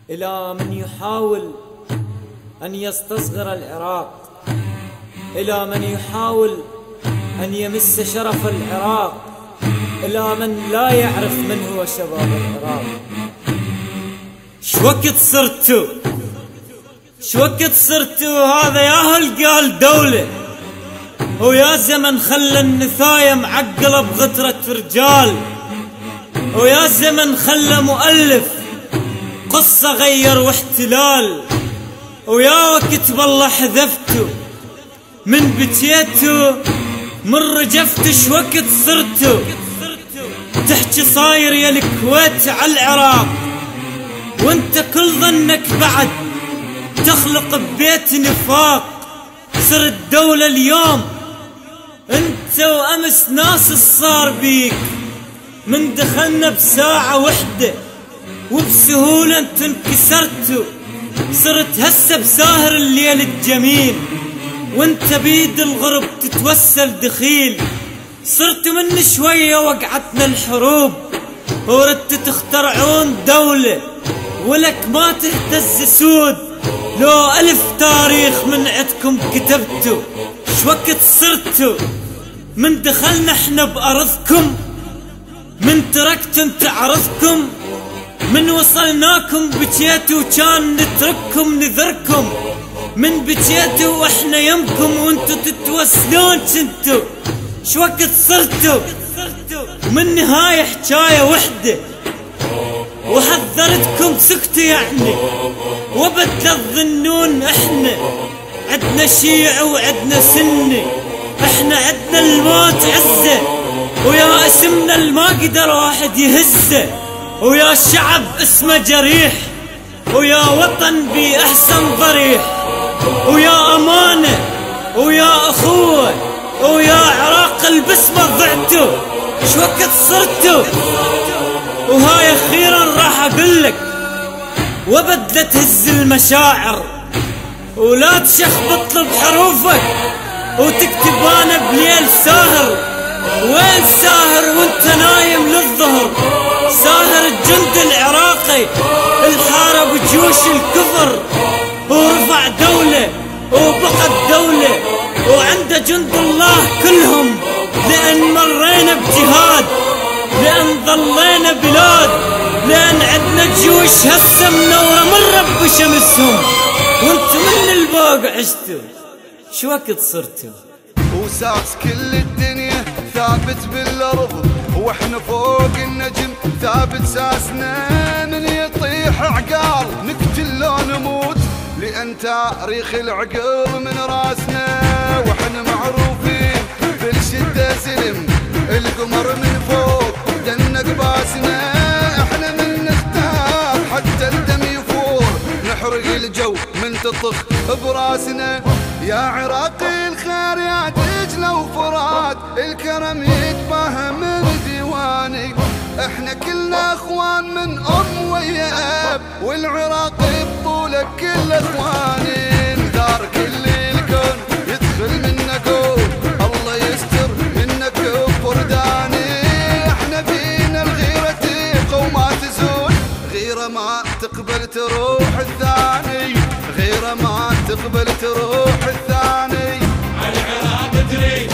إلى من يحاول أن يستصغر العراق، إلى من يحاول أن يمس شرف العراق، إلى من لا يعرف من هو شباب العراق. شوقت صرتوا هذا ياهل قال دولة، ويا زمن خلى النثايا معقلة بغترة رجال، ويا زمن خلى مؤلف قصة غير واحتلال، ويا وقت بالله حذفتوا من بكيتوا من رجفتوا. شوقت صرتوا تحكي صاير يا الكويت على العراق، وانت كل ظنك بعد تخلق ببيت نفاق. صرت دولة اليوم انت وامس ناس الصار بيك، من دخلنا بساعة وحدة وبسهولة انت انكسرتوا. صرت هسه بساهر الليل الجميل، وانت بيد الغرب تتوسل دخيل. صرتوا من شوية وقعتنا الحروب، وردت تخترعون دولة ولك ما تهتز سود. لو 1000 تاريخ من عدكم كتبتوا. شوقت صرتوا من دخلنا احنا بأرضكم، من تركتم تعرضكم، من وصلناكم بكيتوا كان نترككم نذركم. من بكيتوا واحنا يمكم وانتوا تتوسلون كنتوا. شوقت صرتوا من نهاية حكاية وحدة، وحذرتكم سكتوا يعني وبد لا تظنون احنا عدنا شيعة وعدنا سنة. احنا عدنا الموت عزة، ويا اسمنا الما قدر واحد يهزه، ويا شعب اسمه جريح، ويا وطن بي احسن ضريح، ويا امانة ويا اخوة، ويا عراق البسمة ضعتوا. شوقت صرتوا وهاي اخيرا راح اقولك، وبد لا تهز المشاعر ولا تشخبط بحروفك وتكتب انا بليل ساهر. وين ساهر وانت نايم للظهر؟ ساهر الجند العراقي الحارب جيوش الكفر، ورفع دولة وبقت دولة، وعند جند الله كلهم. لأن مرينا بجهاد، لأن ظلينا بلاد، لأن عدنا جيوش هسه منورة من رب شمسهم، وانتم من الباق عشتوا. شو وقت صرتوا؟ وساس كل الدنيا ثابت بالأرض، واحنا فوق النجم ثابت ساسنا. من يطيح عقال نقتل لو نموت، لأن تاريخ العقل من راسنا. واحنا معروفين بالشدة سلم، القمر من فوق دنق باسنا. احنا من نختار حتى الدم يفور، نحرق الجو من تطخ براسنا. يا عراقي الخير يا دجلة وفرات، الكرم يتباهى من ديواني. احنا كلنا اخوان من ام ويا اب، والعراقي بطولك كل اخواني. نثار كل الكون يدخل منك، الله يستر منك وفرداني. احنا فينا الغيرة تبقى وما تزول، غيرة ما تقبل تروح الثاني، غيرة ما تقبل تروح الثاني. عالعراق تريد